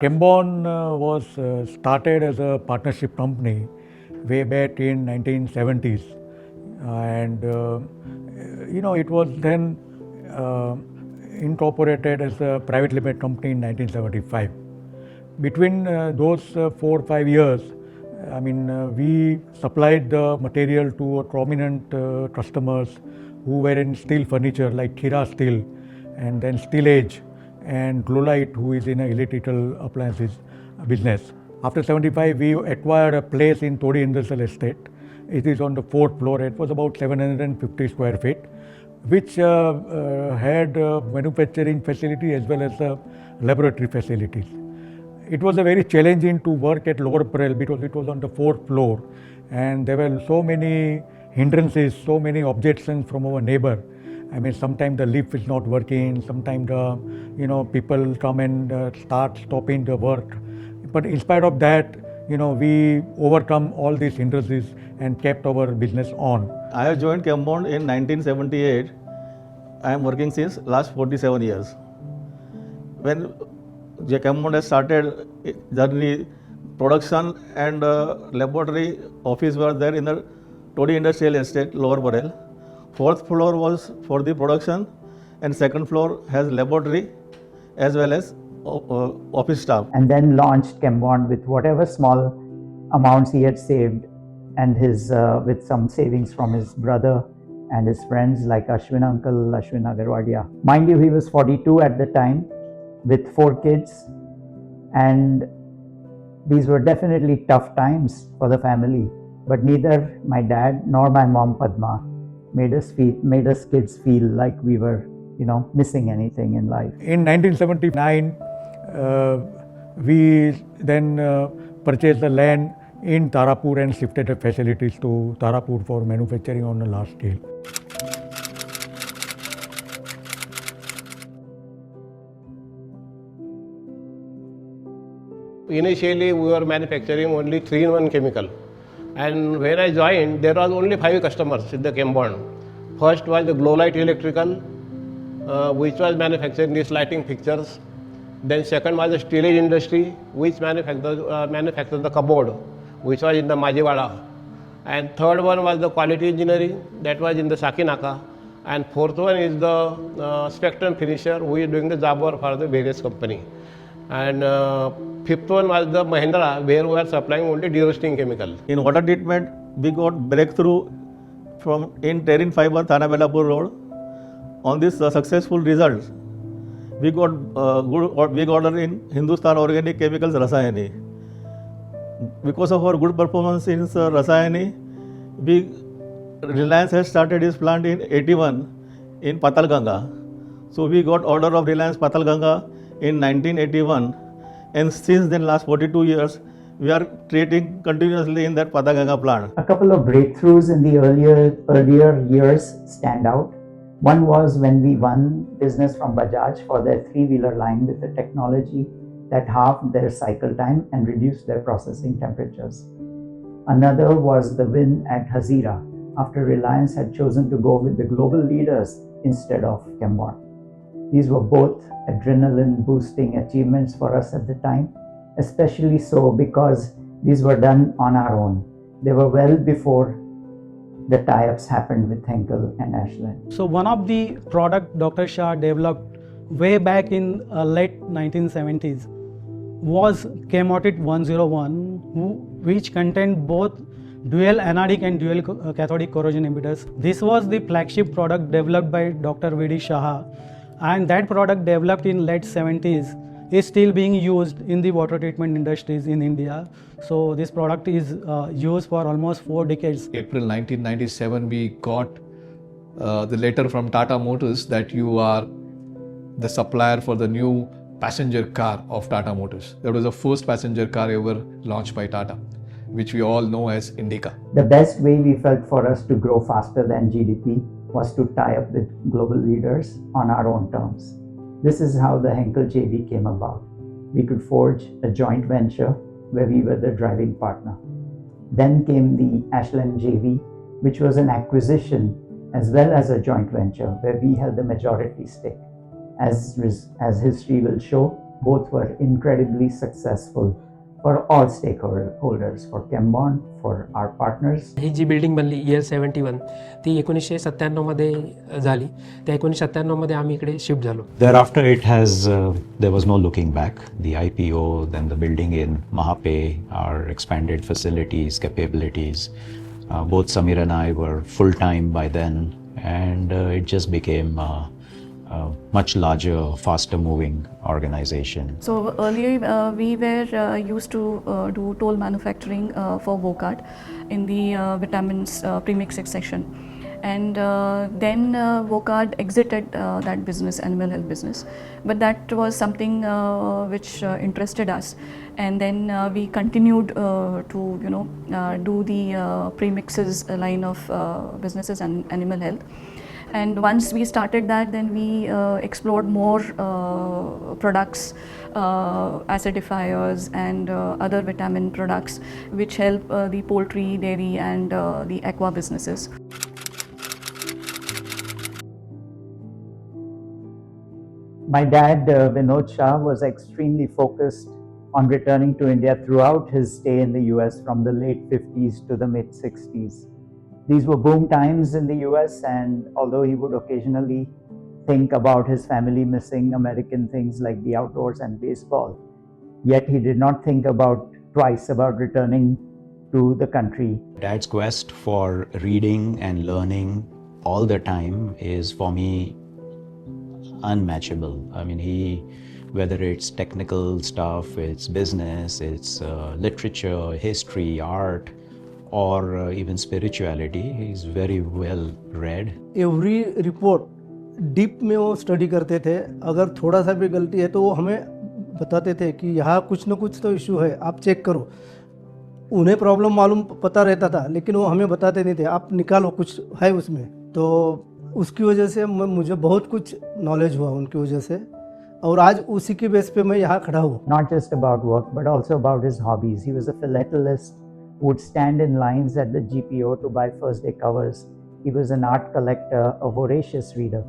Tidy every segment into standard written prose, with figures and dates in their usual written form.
Chembond was started as a partnership company way back in 1970s, and it was then uh, incorporated as a private limited company in 1975. Between those 4 or 5 years, we supplied the material to prominent customers who were in steel furniture like Khira Steel, and then Steel Age, and Glolite, who is in a electrical appliances business. After 75, we acquired a place in Todi Industrial Estate. It is on the fourth floor. It was about 750 square feet, which had manufacturing facility as well as laboratory facilities. It was a very challenging to work at Lower Parel because it was on the fourth floor, and there were so many hindrances, so many objections from our neighbor. Sometimes the lift is not working. Sometimes the people come and start stopping the work. But in spite of that, we overcome all these hindrances and kept our business on. I have joined Chembond in 1978. I am working since last 47 years. When Chembond has started journey, production and laboratory office were there in the Todi Industrial Estate, Lower Parel. Fourth floor was for the production, and second floor has laboratory as well as office staff. And then launched Chembond with whatever small amounts he had saved, and his with some savings from his brother and his friends like Ashwin Uncle, Ashwin Agarwadia. Mind you, he was 42 at the time with 4 kids, and these were definitely tough times for the family. But neither my dad nor my mom Padma made us kids feel like we were, missing anything in life. In 1979, we then purchased the land in Tarapur and shifted the facilities to Tarapur for manufacturing on a large scale. Initially, we were manufacturing only 3-in-1 chemical. And when I joined, there was only 5 customers in the Chembond. First was the Glolite Electrical, which was manufacturing these lighting fixtures. Then second was the Steel Age Industry, which manufactured the cupboard, which was in the Majiwada. And third one was the Quality Engineering, that was in the Sakinaka. And fourth one is the Spectrum Finisher, who is doing the job work for the various company. And fifth one was the Mahindra, where we are supplying only de-rusting chemical. In water treatment, we got breakthrough from in Terrain Fiber, Thana Belapur Road. On this successful result, we got good big order in Hindustan Organic Chemicals Rasayani. Because of our good performance in Rasayani, Reliance has started its plant in 81 in Patalganga. So we got order of Reliance Patalganga in 1981, and since then last 42 years we are creating continuously in that Patalganga plant. A couple of breakthroughs in the earlier years stand out. One was when we won business from Bajaj for their 3-wheeler line with a technology that halved their cycle time and reduced their processing temperatures. Another was the win at Hazira after Reliance had chosen to go with the global leaders instead of Chembond. These were both adrenaline-boosting achievements for us at the time, especially so because these were done on our own. They were well before the tie-ups happened with Henkel and Ashland. So one of the product Dr. Shah developed way back in late 1970s was Chemotit 101, which contained both dual anodic and dual cathodic corrosion inhibitors. This was the flagship product developed by Dr. V.D. Shah, and that product developed in late 70s is still being used in the water treatment industries in India. So this product is used for almost 4 decades. April 1997, we got the letter from Tata Motors that you are the supplier for the new passenger car of Tata Motors. That was the first passenger car ever launched by Tata, which we all know as Indica. The best way we felt for us to grow faster than GDP was to tie up with global leaders on our own terms. This is how the Henkel JV came about. We could forge a joint venture where we were the driving partner. Then came the Ashland JV, which was an acquisition as well as a joint venture where we held the majority stake. As history will show, Both were incredibly successful for all stakeholders, for Chembond, for our partners. ही जी building बनली EL 71 ती 1997मध्ये झाली. त्या 1997मध्ये आम्ही इकडे shift झालो. Thereafter, there was no looking back. The IPO, then the building in Mahape, our expanded facilities, capabilities. Both Samir and I were full-time by then, and it just became a much larger, faster-moving organization. So earlier we were used to do toll manufacturing for Vocard in the vitamins premixed section, and then Vocard exited that business, animal health business, but that was something which interested us, and then we continued to do the premixes line of businesses and animal health. And once we started that, then we explored more products, acidifiers and other vitamin products which help the poultry, dairy and the aqua businesses. My dad, Vinod Shah, was extremely focused on returning to India throughout his stay in the US from the late 50s to the mid 60s. These were boom times in the US, and although he would occasionally think about his family missing American things like the outdoors and baseball, yet he did not think twice about returning to the country. Dad's quest for reading and learning all the time is, for me, unmatchable. I mean, whether it's technical stuff, it's business, it's literature, history, art, or even spirituality, he's very well read. Every report deep में वो study करते थे. अगर थोड़ा सा भी गलती है तो वो हमें बताते थे कि यहाँ कुछ ना कुछ तो इशू है, आप चेक करो. उन्हें प्रॉब्लम मालूम पता रहता था, लेकिन वो हमें बताते नहीं थे, आप निकालो कुछ है उसमें. तो उसकी वजह से मुझे बहुत कुछ नॉलेज हुआ उनकी वजह से, और आज उसी की बेस पे मैं यहाँ खड़ा हूँ. Not just about work, but also about his hobbies. He was a philatelist who would stand in lines at the GPO to buy first day covers. He was an art collector, a voracious reader.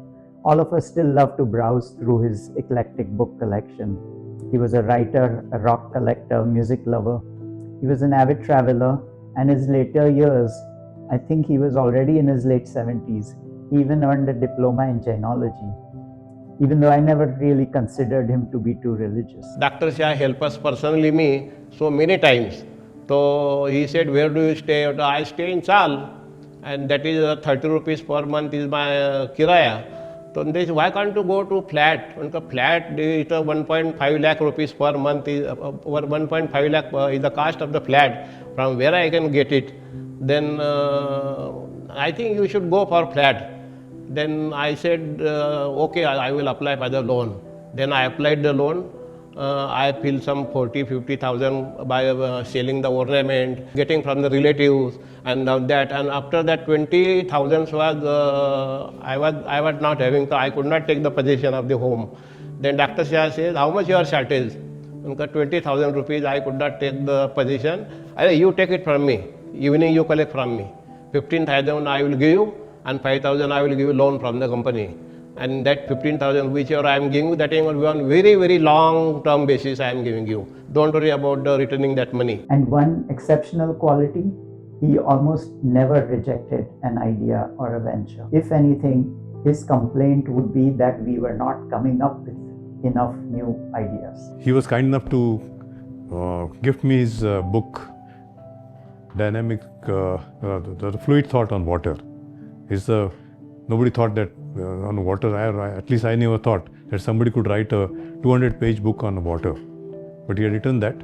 All of us still love to browse through his eclectic book collection. He was a writer, a rock collector, music lover. He was an avid traveler, and his later years, I think he was already in his late 70s. He even earned a diploma in Jainology, even though I never really considered him to be too religious. Dr. Shah helped us personally, me, so many times. So he said, where do you stay? I stay in Chal, and that is 30 rupees per month is my kiraya. So they said, why can't you go to flat? Flat is 1.5 lakh rupees per month, is over 1.5 lakh is the cost of the flat. From where I can get it? Then I think you should go for flat. Then I said, okay, I will apply for the loan. Then I applied the loan. I filled some 40-50,000 by selling the ornament, getting from the relatives, and that. And after that, 20,000 was I was not having. I could not take the possession of the home. Then Dr. Shah says, how much your shortage? 20,000 rupees. I could not take the possession. I said, you take it from me. Evening you collect from me. 15,000 I will give you, and 5,000 I will give you loan from the company. And that 15,000 whichever I am giving you, that is on very, very long term basis I am giving you. Don't worry about returning that money. And one exceptional quality, he almost never rejected an idea or a venture. If anything, his complaint would be that we were not coming up with enough new ideas. He was kind enough to gift me his book, Dynamic, the Fluid Thought on Water. Nobody thought that on water, at least I never thought that somebody could write a 200-page book on water. But he had written that,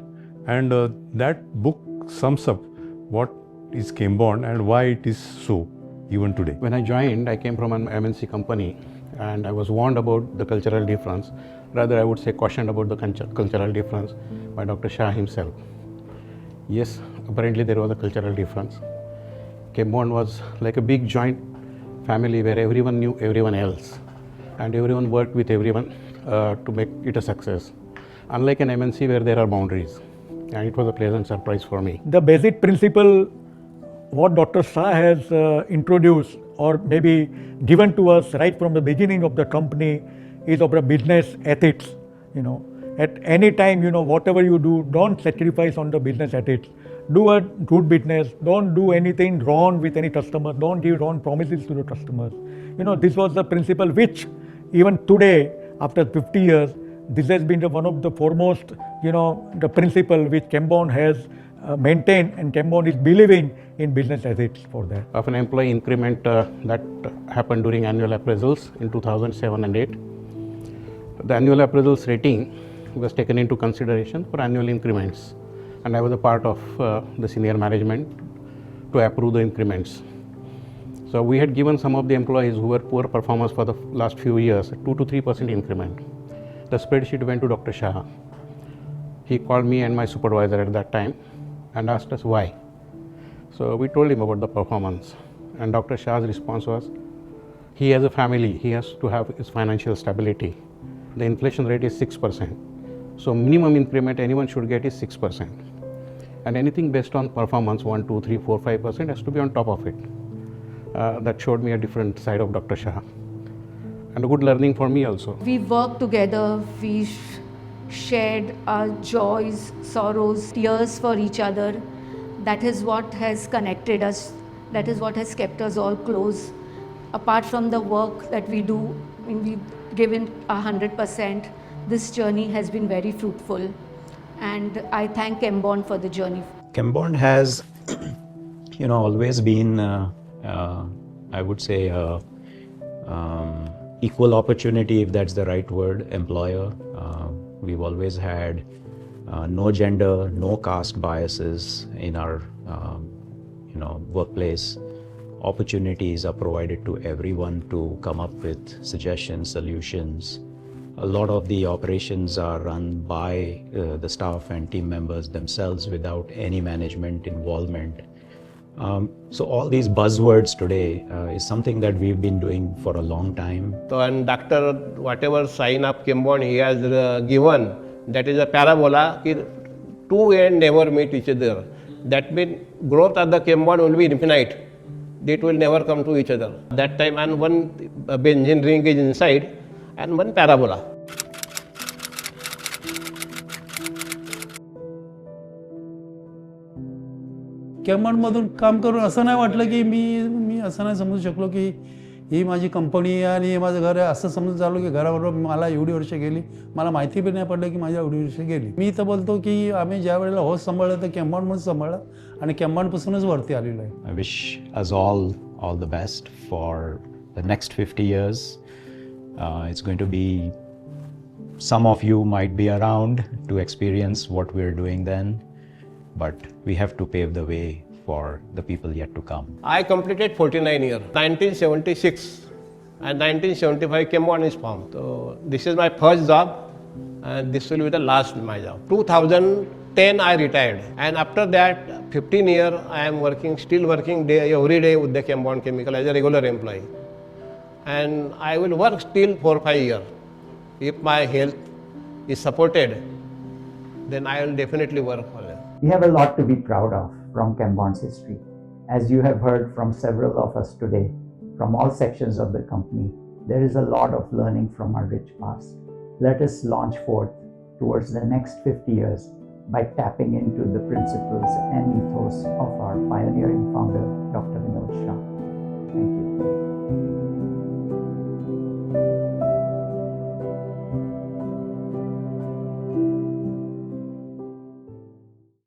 and that book sums up what is Chembond and why it is so even today. When I joined, I came from an MNC company, and I was warned about the cultural difference. Rather, I would say cautioned about the cultural difference by Dr. Shah himself. Yes, apparently there was a cultural difference. Chembond was like a big joint family where everyone knew everyone else, and everyone worked with everyone to make it a success. Unlike an MNC where there are boundaries, and it was a pleasant surprise for me. The basic principle what Dr. Shah has introduced or maybe given to us right from the beginning of the company is of the business ethics. at any time, whatever you do, don't sacrifice on the business ethics. Do a good business. Don't do anything wrong with any customer. Don't give wrong promises to the customers. This was the principle which even today, after 50 years, this has been one of the foremost, the principle which Chembond has maintained, and Chembond is believing in business ethics for that. Of an employee increment that happened during annual appraisals in 2007 and 8. The annual appraisals rating was taken into consideration for annual increments, and I was a part of the senior management to approve the increments. So we had given some of the employees who were poor performers for the last few years 2 to 3% increment. The spreadsheet went to Dr. Shah. He called me and my supervisor at that time and asked us why. So we told him about the performance, and Dr. Shah's response was, he has a family, he has to have his financial stability. The inflation rate is 6%. So minimum increment anyone should get is 6%. And anything based on performance, 1, 2, 3, 4, 5% has to be on top of it. That showed me a different side of Dr. Shah. And a good learning for me also. We worked together, we shared our joys, sorrows, tears for each other. That is what has connected us. That is what has kept us all close. Apart from the work that we do, when we give in 100%, this journey has been very fruitful. And I thank Chembond for the journey. Chembond has, always been, I would say, equal opportunity, if that's the right word, employer. We've always had no gender, no caste biases in our, workplace. Opportunities are provided to everyone to come up with suggestions, solutions. A lot of the operations are run by the staff and team members themselves without any management involvement. So all these buzzwords today is something that we've been doing for a long time. So, and doctor, whatever sign up Chembond he has given, that is a parabola, two ends never meet each other. That means growth of the Chembond will be infinite. It will never come to each other. That time, and one benzene ring is inside and one parabola. केमबॉन्डमधून काम करून असं नाही वाटलं की मी असं नाही समजू शकलो की ही माझी कंपनी आहे आणि हे माझं घर आहे, असं समजून चाललो की घराबरोबर मला एवढी वर्ष गेली, मला माहिती पण नाही पडलं की माझ्या एवढी वर्ष गेली. मी तर बोलतो की आम्ही ज्या वेळेला होस्ट सांभाळलं तर केमबॉन्डमध्येच सांभाळलं आणि केमबॉन्डपासूनच वरती आलेलो आहे. I wish us all the best for the next 50 years. It's going to be, some of you might be around to experience what we're doing then, but we have to pave the way for the people yet to come. I completed 49 years, 1976 and 1975 Chembond is formed. So this is my first job and this will be the last my job. 2010 I retired, and after that 15 years I am working, still working every day with the Chembond Chemical as a regular employee. And I will work still for 5 years. If my health is supported, then I will definitely work for it. We have a lot to be proud of from Chembond's history. As you have heard from several of us today, from all sections of the company, there is a lot of learning from our rich past. Let us launch forth towards the next 50 years by tapping into the principles and ethos of our pioneering founder, Dr. Vinod Shah.